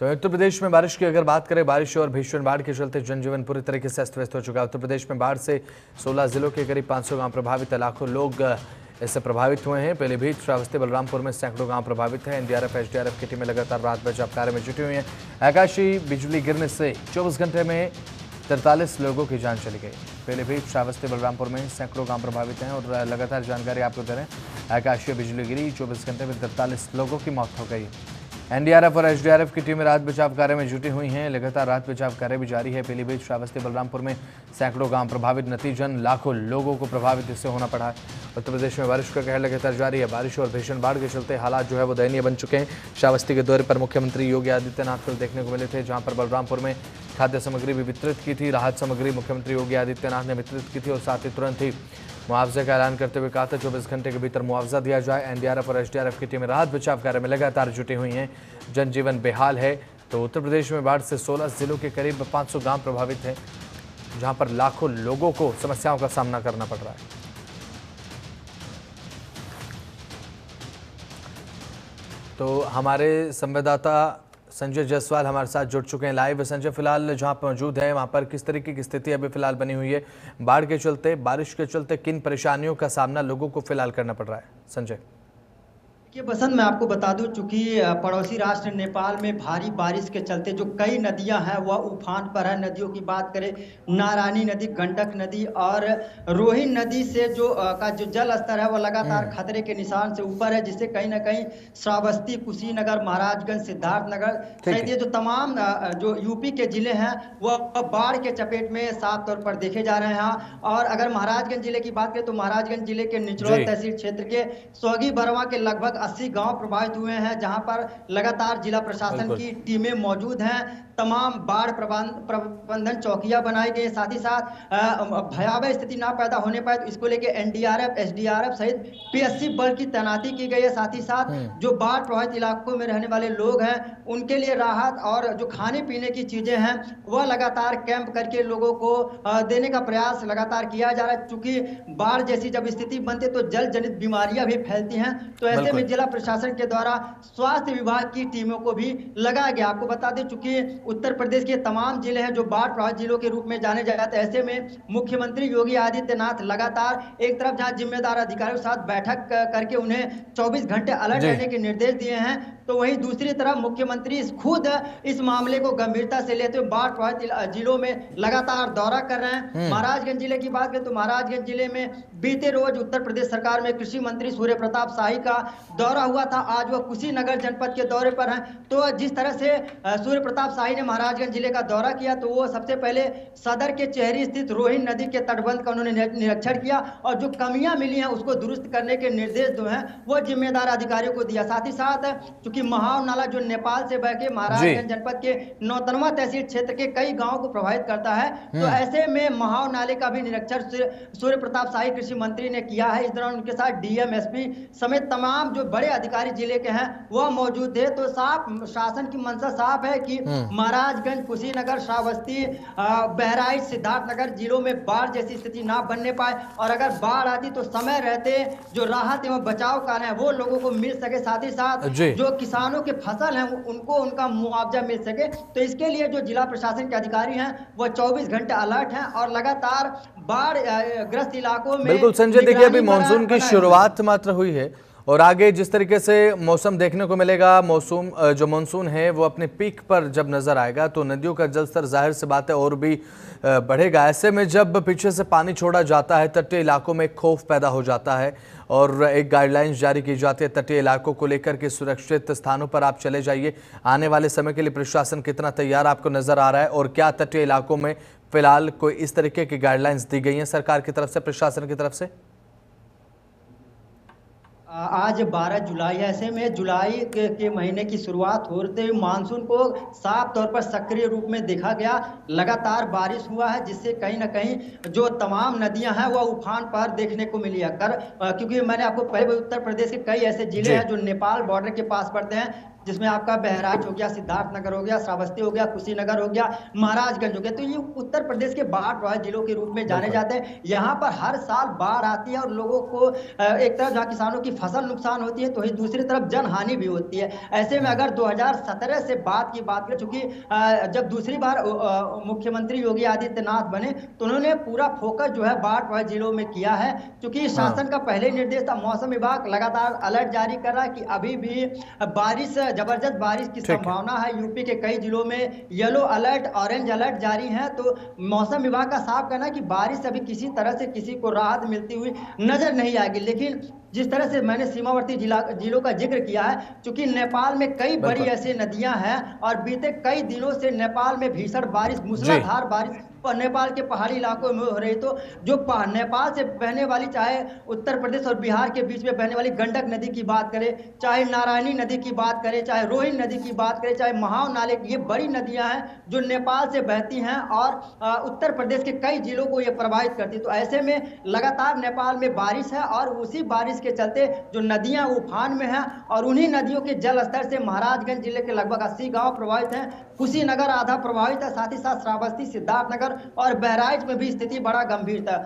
तो उत्तर प्रदेश में बारिश की अगर बात करें, बारिश और भीषण बाढ़ के चलते जनजीवन पूरी तरीके से अस्त व्यस्त हो चुका है। उत्तर प्रदेश में बाढ़ से 16 जिलों के करीब 500 गांव प्रभावित है। लाखों लोग इससे प्रभावित हुए हैं। पीलीभीत, श्रावस्ती, बलरामपुर में सैकड़ों गांव प्रभावित हैं। एनडीआरएफ, एसडीआरएफ की टीमें लगातार रात बचाव कार्य में जुटी हुई हैं। आकाशीय बिजली गिरने से 24 घंटे में 43 लोगों की जान चली गई। पीलीभीत, श्रावस्ती, बलरामपुर में सैकड़ों गांव प्रभावित हैं और लगातार जानकारी आपको दे रहे हैं। आकाशीय बिजली गिरी, 24 घंटे में 43 लोगों की मौत हो गई। एनडीआरएफ और एसडीआरएफ की टीमें रात बचाव कार्य में जुटी हुई हैं। लगातार रात बचाव कार्य भी जारी है। पीलीभीत, श्रावस्ती, बलरामपुर में सैकड़ों गांव प्रभावित, नतीजन लाखों लोगों को प्रभावित इससे होना पड़ा है। उत्तर प्रदेश में बारिश का कहर लगातार जारी है। बारिश और भीषण बाढ़ के चलते हालात जो है वो दयनीय बन चुके हैं। श्रावस्ती के दौरे पर मुख्यमंत्री योगी आदित्यनाथ कल देखने को मिले थे, जहां पर बलरामपुर में खाद्य सामग्री भी वितरित की थी। राहत सामग्री मुख्यमंत्री योगी आदित्यनाथ ने वितरित की थी और साथ ही तुरंत ही मुआवजे का ऐलान करते हुए कहा था 24 घंटे के भीतर मुआवजा दिया जाए। एनडीआरएफ और एसडीआरएफ की टीमें राहत बचाव कार्य में लगातार जुटी हुई हैं। जनजीवन बेहाल है। तो उत्तर प्रदेश में बाढ़ से 16 जिलों के करीब 500 गांव प्रभावित हैं, जहां पर लाखों लोगों को समस्याओं का सामना करना पड़ रहा है। तो हमारे संवाददाता संजय जायसवाल हमारे साथ जुड़ चुके हैं लाइव। संजय, फिलहाल जहां पर मौजूद है वहां पर किस तरीके की स्थिति अभी फिलहाल बनी हुई है? बाढ़ के चलते, बारिश के चलते किन परेशानियों का सामना लोगों को फिलहाल करना पड़ रहा है? संजय। कि बसंत, मैं आपको बता दूं, चूंकि पड़ोसी राष्ट्र नेपाल में भारी बारिश के चलते जो कई नदियां हैं वह उफान पर है। नदियों की बात करें, नारायणी नदी, गंडक नदी और रोहिन नदी से का जो जल स्तर है वह लगातार खतरे के निशान से ऊपर है, जिससे कहीं ना कहीं श्रावस्ती, कुशीनगर, महाराजगंज, सिद्धार्थनगर सहित ये जो तमाम जो यूपी के जिले हैं वह बाढ़ के चपेट में साफ तौर पर देखे जा रहे हैं। और अगर महाराजगंज जिले की बात करें तो महाराजगंज जिले के निचरौल तहसील क्षेत्र के सोगी बरवा के लगभग 80 गांव प्रभावित हुए हैं, जहां पर लगातार जिला प्रशासन की टीमें मौजूद हैं। तमाम बाढ़ प्रबंधन चौकियां बनाई गई। साथ ही साथ भयावह स्थिति ना पैदा होने पाए तो इसको लेकर एनडीआरएफ, एसडीआरएफ सहित पीएससी बल की तैनाती की गई है। साथ ही साथ जो बाढ़ प्रभावित इलाकों में रहने वाले लोग हैं उनके लिए राहत और जो खाने पीने की चीजें हैं वह लगातार कैंप करके लोगों को देने का प्रयास लगातार किया जा रहा है। चूंकि बाढ़ जैसी जब स्थिति बनती है तो जल जनित बीमारियां भी फैलती हैं, तो ऐसे में जिला प्रशासन के द्वारा स्वास्थ्य विभाग की टीमों को भी लगाया गया। आपको बता दें, चूंकि उत्तर प्रदेश के तमाम जिले हैं जो बाढ़ प्रभावित जिलों के रूप में जाने जाते हैं, ऐसे में मुख्यमंत्री योगी आदित्यनाथ लगातार एक तरफ जहां जिम्मेदार अधिकारियों के साथ बैठक करके उन्हें 24 घंटे अलर्ट रहने के निर्देश दिए हैं, तो वहीं दूसरी तरफ मुख्यमंत्री खुद इस मामले को गंभीरता से लेते हुए बाढ़ प्रभावित जिलों में लगातार दौरा कर रहे हैं। महाराजगंज जिले की बात करें तो महाराजगंज जिले में बीते रोज उत्तर प्रदेश सरकार में कृषि मंत्री सूर्य प्रताप शाही का दौरा हुआ था। आज वह कुशीनगर जनपद के दौरे पर हैं। तो जिस तरह से सूर्य प्रताप शाही ने महाराजगंज जिले का दौरा किया तो वो सबसे पहले सदर के चेहरी स्थित रोहिन नदी के तटबंध का उन्होंने निरीक्षण किया और जो कमियां मिली हैं उसको दुरुस्त करने के निर्देश जो हैं वो जिम्मेदार अधिकारियों को दिया। साथ ही साथ चूंकि महाव नाला जो नेपाल से बह के महाराजगंज जनपद के नौतनवा तहसील क्षेत्र के कई गांवों को प्रभावित करता है, तो ऐसे में महाव नाले का भी निरीक्षण सूर्य प्रताप शाही कृषि मंत्री ने किया है। इस दौरान उनके साथ डीएम, एसपी समेत तमाम जो बड़े अधिकारी जिले के हैं वह मौजूद थे। तो साफ शासन की मंशा साफ है कि महाराजगंज, कुशीनगर, श्रावस्ती, बहराइच, सिद्धार्थनगर जिलों में बाढ़ जैसी स्थिति ना बनने पाए और अगर बाढ़ आती तो समय रहते जो राहत एवं बचाव कार्य है वो लोगों को मिल सके। साथ ही साथ जो किसानों के फसल हैं उनको उनका मुआवजा मिल सके। तो इसके लिए जो जिला प्रशासन के अधिकारी हैं वह 24 घंटे अलर्ट हैं और लगातार बाढ़ ग्रस्त इलाकों में। बिल्कुल संजय, देखिए अभी मानसून की शुरुआत मात्र हुई है और आगे जिस तरीके से मौसम देखने को मिलेगा, जो मानसून है वो अपने पीक पर जब नजर आएगा तो नदियों का जलस्तर जाहिर सी बात है और भी बढ़ेगा। ऐसे में जब पीछे से पानी छोड़ा जाता है तटीय इलाकों में खौफ पैदा हो जाता है और एक गाइडलाइंस जारी की जाती है तटीय इलाकों को लेकर के सुरक्षित स्थानों पर आप चले जाइए। आने वाले समय के लिए प्रशासन कितना तैयार आपको नजर आ रहा है और क्या तटीय इलाकों में फिलहाल कोई इस तरीके की गाइडलाइंस दी गई हैं सरकार की तरफ से, प्रशासन की तरफ से? आज 12 जुलाई है। ऐसे में जुलाई के महीने की शुरुआत होते ही मानसून को साफ तौर पर सक्रिय रूप में देखा गया। लगातार बारिश हुआ है जिससे कहीं ना कहीं जो तमाम नदियां हैं वह उफान पर देखने को मिली है। क्योंकि मैंने आपको पहले उत्तर प्रदेश के कई ऐसे जिले हैं जो नेपाल बॉर्डर के पास पड़ते हैं जिसमें आपका बहराइच हो गया, सिद्धार्थनगर हो गया, श्रावस्ती हो गया, कुशीनगर हो गया, महाराजगंज हो गया। तो ये उत्तर प्रदेश के बाढ़ प्रभावित जिलों के रूप में जाने बिल्कुल। जाते हैं। यहाँ पर हर साल बाढ़ आती है और लोगों को एक तरफ जहाँ किसानों की फसल नुकसान होती है, तो वहीं दूसरी तरफ जनहानि भी होती है। ऐसे में अगर 2017 से बात की बात करें, चूंकि जब दूसरी बार मुख्यमंत्री योगी आदित्यनाथ बने, तो उन्होंने पूरा फोकस जो है बाढ़ प्रभावित जिलों में किया है। चूंकि हाँ। शासन का पहले निर्देश था, मौसम विभाग लगातार अलर्ट जारी कर रहा है कि अभी भी बारिश, जबरदस्त बारिश की ठीक है। संभावना है। यूपी के कई जिलों में येलो अलर्ट, ऑरेंज अलर्ट जारी है। तो मौसम विभाग का साफ कहना है कि बारिश अभी किसी तरह से किसी को राहत मिलती हुई नजर नहीं आएगी। लेकिन जिस तरह से मैंने सीमावर्ती जिलों का जिक्र किया है, चूंकि नेपाल में कई बड़ी बिल्कुल। ऐसी नदियां हैं और बीते कई दिनों से नेपाल में भीषण बारिश, जी। मूसलाधार बारिश नेपाल के पहाड़ी इलाकों में हो रही। तो जो नेपाल से बहने वाली, चाहे उत्तर प्रदेश और बिहार के बीच में बहने वाली गंडक नदी की बात करें, चाहे नारायणी नदी की बात करें, चाहे रोहिन नदी की बात करें, चाहे महाव नाले की, ये बड़ी नदियां हैं जो नेपाल से बहती हैं और उत्तर प्रदेश के कई जिलों को ये प्रभावित करती है। तो ऐसे में लगातार नेपाल में बारिश है और उसी बारिश के चलते जो नदियां उफान में हैं और उन्हीं नदियों के जल स्तर से महाराजगंज जिले के लगभग 80 गांव प्रभावित हैं। कुशीनगर आधा प्रभावित है, साथ ही साथ श्रावस्ती, सिद्धार्थनगर और बहराइच में भी स्थिति बड़ा गंभीर था।